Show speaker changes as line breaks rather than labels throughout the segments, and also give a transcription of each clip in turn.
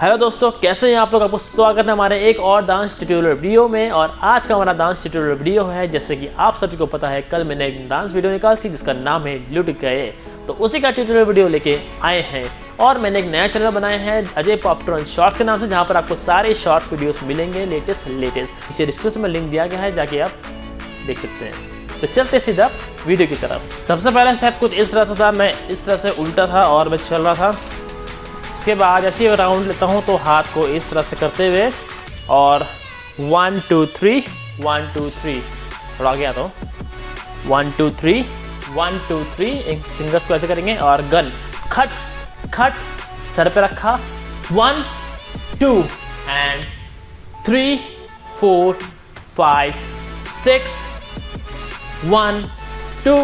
Hello दोस्तों, कैसे हैं आप लोग। आपको स्वागत है हमारे एक और डांस ट्यूटोरियल वीडियो में। और आज का हमारा डांस ट्यूटोरियल वीडियो है, जैसे कि आप सभी को पता है, कल मैंने एक डांस वीडियो निकाली थी जिसका नाम है लुट गए। तो उसी का ट्यूटोरियल वीडियो लेके आए हैं। और मैंने एक नया चैनल बनाया है अजय पॉपट्रॉन शॉर्ट्स के नाम से, जहाँ पर आपको सारे शॉर्ट्स वीडियोस मिलेंगे लेटेस्ट। नीचे डिस्क्रिप्शन में लिंक दिया गया है, जाके आप देख सकते हैं। तो चलते सीधा वीडियो की तरफ। सबसे पहला स्टेप कुछ इस तरह से था, मैं इस तरह से उल्टा था और मैं चल रहा था। उसके बाद ऐसे ही राउंड लेता हूँ तो हाथ को इस तरह से करते हुए और 1 2 3 1 2 3 थोड़ा गया तो 1 2 3 1 2 3 एक फिंगर्स को ऐसे करेंगे और गन खट खट सर पे रखा 1 2 एंड 3 4 5 6 1 2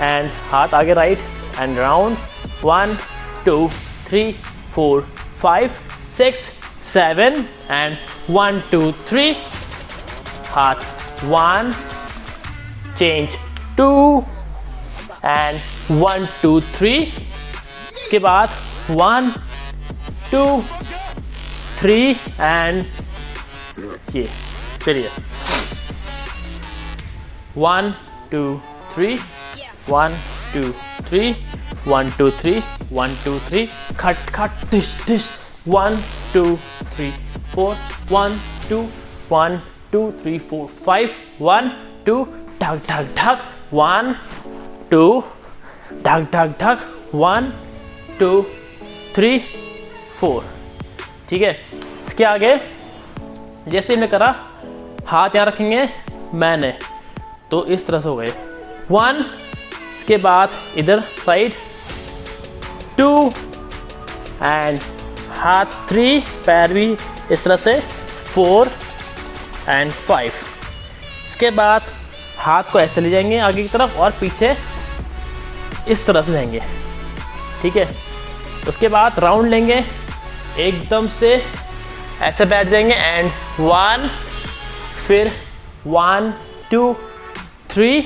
एंड हाथ आगे राइट एंड राउंड 1 2 3 4 5 6 7 and 1 2 3 हाथ 1 change 2 and 1 2 3 इसके बाद 1 2 3 and ये चलिए 1 2 3 1 2 3 1 2 3 1 2 3 खट खट टिश टिश 1 2 3 4 1 2 1 2 3 4 5 1 2 ढक ढक ढक 1 2 ढक ढक ढक 1 2 3 4। ठीक है, इसके आगे जैसे हमने करा हाथ यहाँ रखेंगे मैंने, तो इस तरह से हो गए 1। इसके बाद इधर साइड 2 एंड हाथ 3, पैर भी इस तरह से 4 एंड 5। इसके बाद हाथ को ऐसे ले जाएंगे आगे की तरफ और पीछे इस तरह से जाएंगे। ठीक है, उसके बाद राउंड लेंगे, एकदम से ऐसे बैठ जाएंगे एंड 1 फिर 1 2 3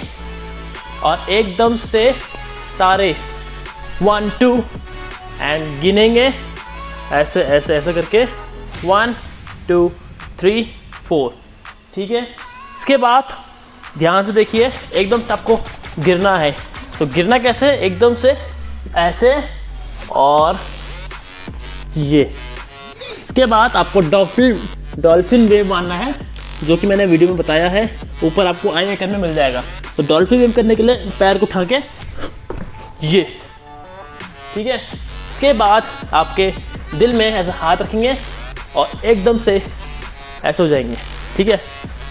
और एकदम से सारे 1 2 एंड गिनेंगे ऐसे ऐसे ऐसे करके 1 2 3 4। ठीक है, इसके बाद ध्यान से देखिए, एकदम से आपको गिरना है। तो गिरना कैसे, एकदम से ऐसे और ये। इसके बाद आपको डॉल्फिन वेव मारना है, जो कि मैंने वीडियो में बताया है, ऊपर आपको आई आइकन में मिल जाएगा। तो डॉल्फिन वेव करने के लिए पैर को उठा के ये। ठीक है, इसके बाद आपके दिल में ऐसा हाथ रखेंगे और एकदम से ऐसे हो जाएंगे। ठीक है,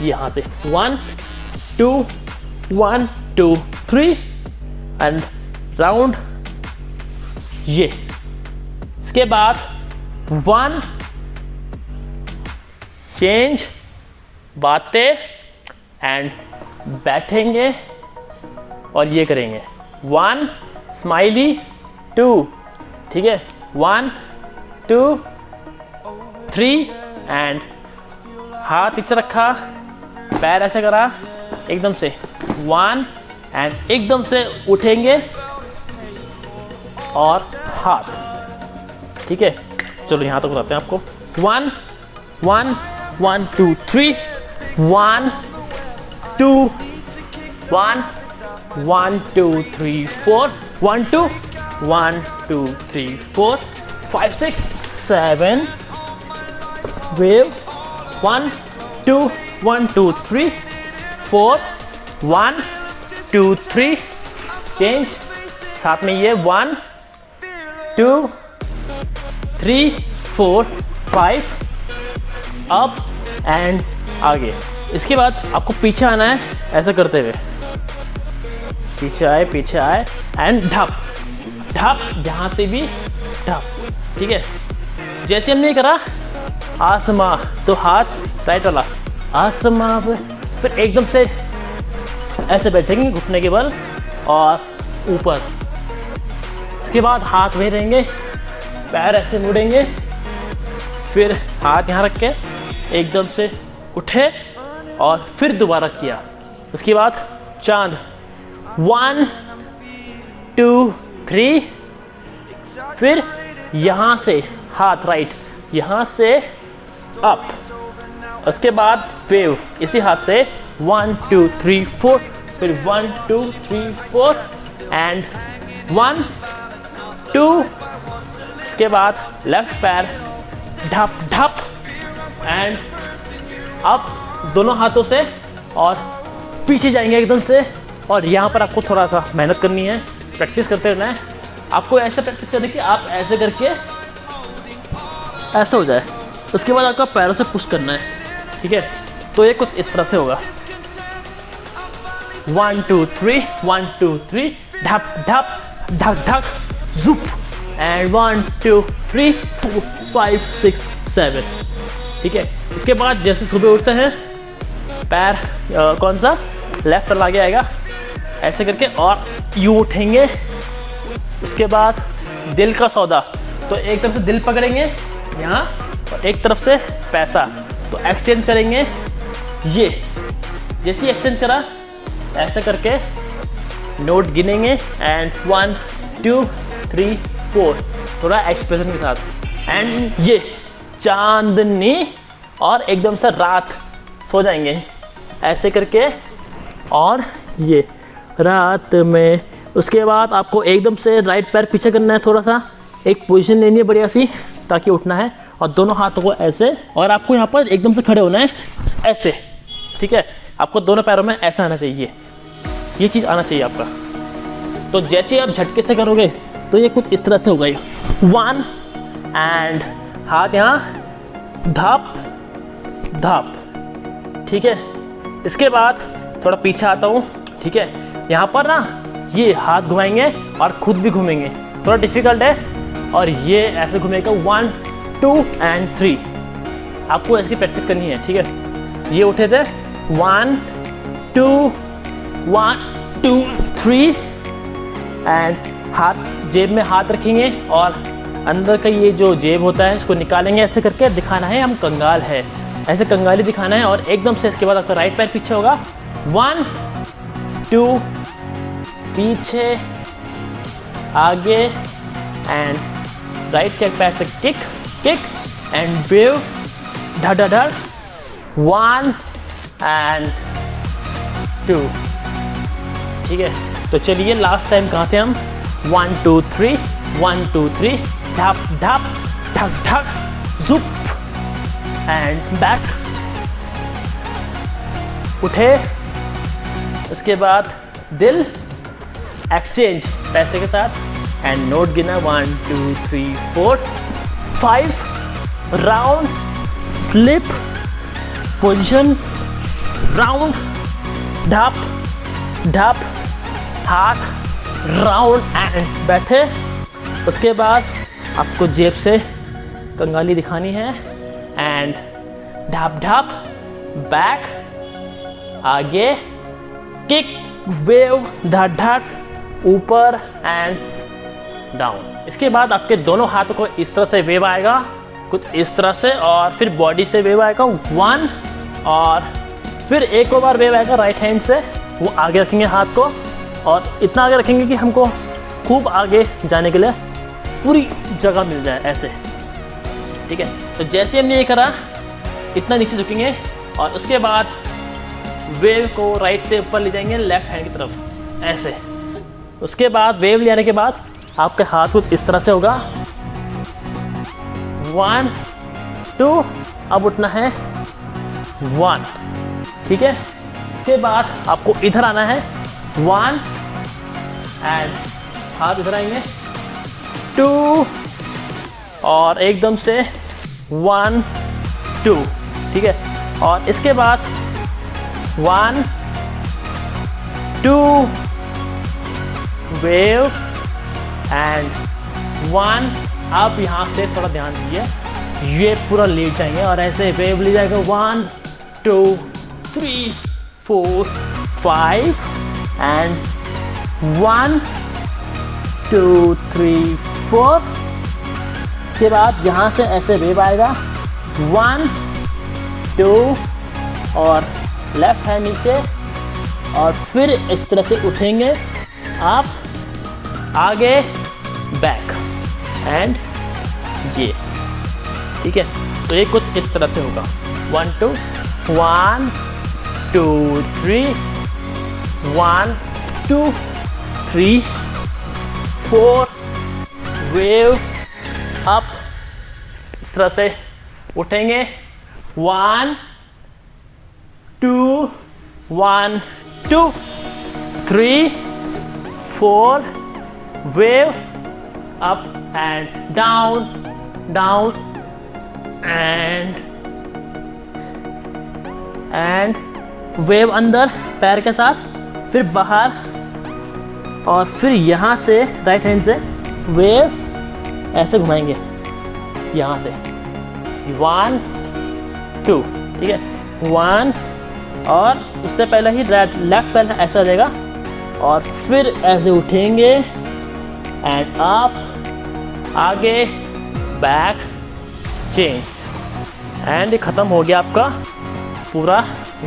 यहाँ से 1 2 1 2 3 एंड राउंड ये। इसके बाद 1 चेंज बातें एंड बैठेंगे और ये करेंगे 1 स्माइली 2। ठीक है, 1 2 3 एंड हाथ पीछे रखा, पैर ऐसे करा एकदम से 1 एंड एकदम से उठेंगे और हाथ। ठीक है, चलो यहाँ तक बताते हैं आपको। 1 1 1 2 3 1 2 1 1 2 3 4 1 2 1 2 3 4 5 6 7 wave 1 2 1 2 3 4 1 2 3 change, साथ में ये 1 2 3 4 5 अप एंड आगे। इसके बाद आपको पीछे आना है ऐसा करते हुए, पीछे आए एंड ढप ढप, जहाँ से भी ढप। ठीक है, जैसे हमने करा आसमां, तो हाथ राइट वाला आसमां पे, फिर एकदम से ऐसे बैठेंगे घुटने के बल और ऊपर। इसके बाद हाथ वहीं रहेंगे, पैर ऐसे मुड़ेंगे, फिर हाथ यहाँ रख के एकदम से उठे और फिर दोबारा किया। उसके बाद चांद 1 2 3, फिर यहाँ से हाथ राइट यहाँ से अप, उसके बाद वेव इसी हाथ से 1 2 3 4, फिर 1 2 3 4 एंड 1 2, इसके बाद लेफ्ट पैर ढप ढप एंड अप दोनों हाथों से और पीछे जाएंगे एकदम से। और यहाँ पर आपको थोड़ा सा मेहनत करनी है, प्रैक्टिस करते रहना है। आपको ऐसे प्रैक्टिस करनी है कि आप ऐसे करके ऐसा हो जाए, उसके बाद आपका पैरों से पुश करना है, ठीक है। तो ये कुछ इस तरह से होगा 1 2 3 1 2 3 ढप ढप ढक ढक जुप एंड 1 2 3 4 5 6 7, ठीक है। इसके बाद जैसे सुबह उठते हैं पैर कौन सा लेफ्ट पर आगे आएगा ऐसे करके और यूँ उठेंगे। उसके बाद दिल का सौदा, तो एक तरफ से दिल पकड़ेंगे यहाँ और एक तरफ से पैसा, तो एक्सचेंज करेंगे। ये जैसे ही एक्सचेंज करा ऐसे करके नोट गिनेंगे एंड 1 2 3 4 थोड़ा एक्सप्रेशन के साथ एंड ये चांदनी और एकदम से रात सो जाएंगे ऐसे करके और ये रात में। उसके बाद आपको एकदम से राइट पैर पीछे करना है, थोड़ा सा एक पोजीशन लेनी है बढ़िया सी ताकि उठना है और दोनों हाथों को ऐसे और आपको यहाँ पर एकदम से खड़े होना है ऐसे, ठीक है। आपको दोनों पैरों में ऐसा आना चाहिए, ये चीज़ आना चाहिए आपका। तो जैसे आप झटके से करोगे तो ये कुछ इस तरह से होगा, 1 एंड हाथ यहाँ धप धप, ठीक है। इसके बाद थोड़ा पीछे आता हूँ, ठीक है। यहाँ पर ना ये हाथ घुमाएंगे और खुद भी घूमेंगे, थोड़ा डिफिकल्ट है। और ये ऐसे घूमेगा 1 2 एंड 3, आपको ऐसी प्रैक्टिस करनी है, ठीक है। ये उठे थे 1 2 1 2 3 एंड हाथ जेब में हाथ रखेंगे और अंदर का ये जो जेब होता है इसको निकालेंगे, ऐसे करके दिखाना है हम कंगाल है, ऐसे कंगाली दिखाना है। और एकदम से इसके बाद आपका राइट पैर पीछे होगा 1 2 पीछे आगे एंड राइट के पैर से किक किक एंड वेव धड़ धड़ धड़ 1 एंड 2, ठीक है। तो चलिए लास्ट टाइम कहाँ थे हम, 1 2 3 1 2 3 ढप ढप ढक ढक जुप एंड बैक, उठे। उसके बाद दिल एक्सचेंज पैसे के साथ एंड नोट गिना 1 2 3 4 5 राउंड स्लिप पोजीशन राउंड ढप ढप हाथ राउंड एंड बैठे। उसके बाद आपको जेब से कंगाली दिखानी है एंड ढप ढप बैक आगे किक वेव धड़ धड़ ऊपर एंड डाउन। इसके बाद आपके दोनों हाथों को इस तरह से वेव आएगा कुछ इस तरह से और फिर बॉडी से वेव आएगा 1 और फिर एक और बार वेव आएगा राइट हैंड से, वो आगे रखेंगे हाथ को और इतना आगे रखेंगे कि हमको खूब आगे जाने के लिए पूरी जगह मिल जाए ऐसे, ठीक है। तो जैसे हमने ये करा इतना नीचे झुकेंगे और उसके बाद वेव को राइट से ऊपर ले जाएंगे लेफ्ट हैंड की तरफ ऐसे। उसके बाद वेव ले आने के बाद आपके हाथ कुछ इस तरह से होगा 1 2, अब उठना है 1, ठीक है। इसके बाद आपको इधर आना है 1 एंड हाथ इधर आएंगे 2 और एकदम से 1 2, ठीक है। और इसके बाद 1 2 वेव एंड 1। आप यहाँ से थोड़ा ध्यान दीजिए, ये पूरा लेट जाएंगे और ऐसे वेव ले जाएगा 1 2 3 4 5 एंड 1 2 3 4। इसके बाद यहाँ से ऐसे वेव आएगा 1 2 और लेफ्ट हैंड नीचे और फिर इस तरह से उठेंगे आप आगे बैक एंड ये ठीक है। तो ये कुछ इस तरह से होगा 1 2 1 2 3 1 2 3 4 वेव अप, इस तरह से उठेंगे 1 2 1 2 3 4 wave up and down down and wave अंदर पैर के साथ, फिर बाहर, और फिर यहाँ से राइट हैंड से वेव ऐसे घुमाएंगे यहाँ से 1 2, ठीक है 1, और इससे पहले ही लेफ्ट पैर ऐसा हो जाएगा, और फिर ऐसे उठेंगे एंड अप, आगे बैक चेंज, एंड खत्म हो गया आपका पूरा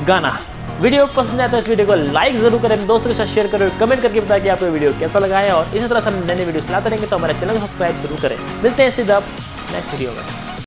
गाना। वीडियो पसंद आया तो इस वीडियो को लाइक जरूर करें, अपने दोस्तों के साथ शेयर करें, कमेंट करके बताएं कि आपको वीडियो कैसा लगा है, और इसी तरह से हम नई वीडियोस लाते रहेंगे, तो हमारे चैनल को सब्सक्राइब जरूर करें। मिलते हैं सीधा नेक्स्ट वीडियो में।